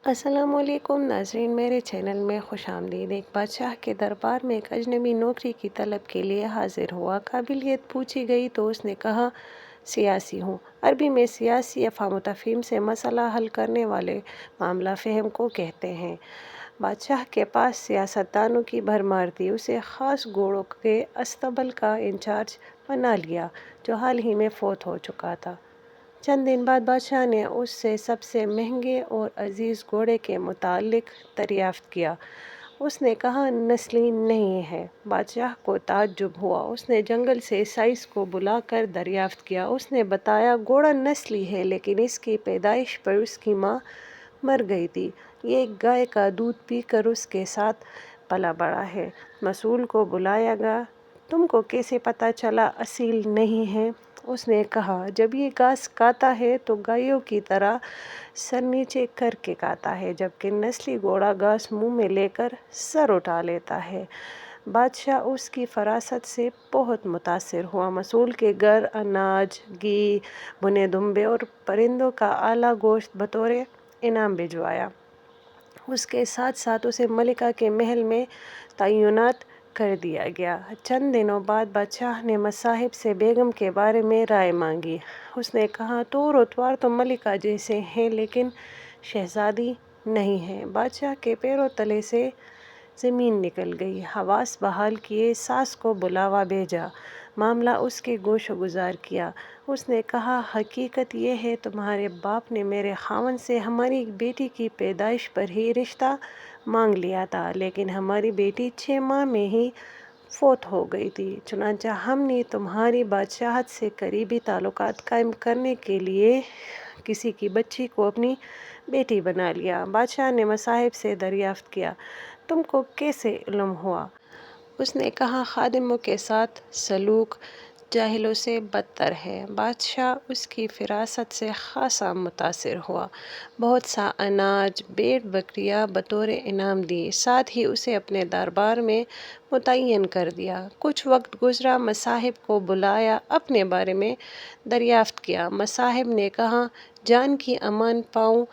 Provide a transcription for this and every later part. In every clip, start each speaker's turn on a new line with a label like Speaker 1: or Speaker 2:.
Speaker 1: السلام علیکم ناظرین، میرے چینل میں خوش آمدید۔ ایک بادشاہ کے دربار میں ایک اجنبی نوکری کی طلب کے لیے حاضر ہوا۔ قابلیت پوچھی گئی تو اس نے کہا سیاسی ہوں۔ عربی میں سیاسی افہام و تفہیم سے مسئلہ حل کرنے والے معاملہ فہم کو کہتے ہیں۔ بادشاہ کے پاس سیاست دانوں کی بھرمار تھی۔ اسے خاص گھوڑوں کے اسطبل کا انچارج بنا لیا جو حال ہی میں فوت ہو چکا تھا۔ چند دن بعد بادشاہ نے اس سے سب سے مہنگے اور عزیز گھوڑے کے متعلق دریافت کیا۔ اس نے کہا نسلی نہیں ہے۔ بادشاہ کو تعجب ہوا۔ اس نے جنگل سے سائس کو بلا کر دریافت کیا۔ اس نے بتایا گھوڑا نسلی ہے لیکن اس کی پیدائش پر اس کی ماں مر گئی تھی۔ یہ ایک گائے کا دودھ پی کر اس کے ساتھ پلا بڑھا ہے۔ مسئول کو بلایا گیا۔ تم کو کیسے پتہ چلا اصیل نہیں ہے؟ اس نے کہا جب یہ گھاس کھاتا ہے تو گایوں کی طرح سر نیچے کر کے کھاتا ہے، جبکہ نسلی گھوڑا گھاس منہ میں لے کر سر اٹھا لیتا ہے۔ بادشاہ اس کی فراست سے بہت متاثر ہوا۔ مسئول کے گھر اناج، گھی، بھنے دمبے اور پرندوں کا اعلیٰ گوشت بطور انعام بھجوایا۔ اس کے ساتھ ساتھ اسے ملکہ کے محل میں تعینات کر دیا گیا۔ چند دنوں بعد بادشاہ نے مصاحب سے بیگم کے بارے میں رائے مانگی۔ اس نے کہا طور و اتوار تو ملکہ جیسے ہیں لیکن شہزادی نہیں ہیں۔ بادشاہ کے پیروں تلے سے زمین نکل گئی۔ حواس بحال کیے، ساس کو بلاوا بھیجا، معاملہ اس کے گوش گزار کیا۔ اس نے کہا حقیقت یہ ہے تمہارے باپ نے میرے خاوند سے ہماری بیٹی کی پیدائش پر ہی رشتہ مانگ لیا تھا، لیکن ہماری بیٹی 6 ماہ میں ہی فوت ہو گئی تھی، چنانچہ ہم نے تمہاری بادشاہت سے قریبی تعلقات قائم کرنے کے لیے کسی کی بچی کو اپنی بیٹی بنا لیا۔ بادشاہ نے مصاحب سے دریافت کیا تم کو کیسے علم ہوا؟ اس نے کہا خادموں کے ساتھ سلوک جاہلوں سے بدتر ہے۔ بادشاہ اس کی فراست سے خاصا متاثر ہوا۔ بہت سا اناج، بھیڑ بکریاں بطور انعام دی، ساتھ ہی اسے اپنے دربار میں متعین کر دیا۔ کچھ وقت گزرا، مصاحب کو بلایا، اپنے بارے میں دریافت کیا۔ مصاحب نے کہا جان کی امان پاؤں۔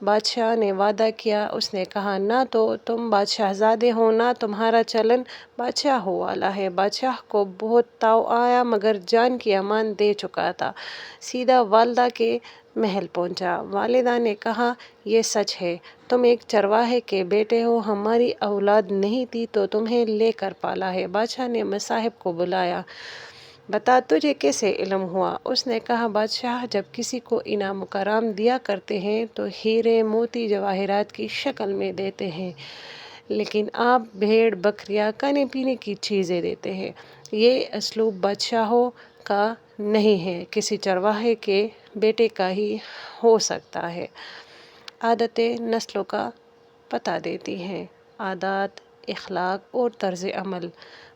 Speaker 1: بادشاہ نے وعدہ کیا۔ اس نے کہا نہ تو تم بادشاہ زادے ہو نہ تمہارا چلن بادشاہوں والا ہے۔ بادشاہ کو بہت تاؤ آیا مگر جان کی امان دے چکا تھا۔ سیدھا والدہ کے محل پہنچا۔ والدہ نے کہا یہ سچ ہے، تم ایک چرواہے کے بیٹے ہو، ہماری اولاد نہیں تھی تو تمہیں لے کر پالا ہے۔ بادشاہ نے مصاحب کو بلایا، بتا تجھے کیسے علم ہوا؟ اس نے کہا بادشاہ جب کسی کو انعام و کرام دیا کرتے ہیں تو ہیرے موتی جواہرات کی شکل میں دیتے ہیں، لیکن آپ بھیڑ بکریاں کھانے پینے کی چیزیں دیتے ہیں۔ یہ اسلوب بادشاہوں کا نہیں ہے، کسی چرواہے کے بیٹے کا ہی ہو سکتا ہے۔ عادتیں نسلوں کا پتہ دیتی ہیں، عادات، اخلاق اور طرز عمل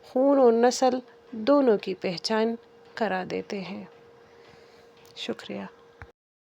Speaker 1: خون اور نسل دونوں کی پہچان کرا دیتے ہیں۔ شکریہ۔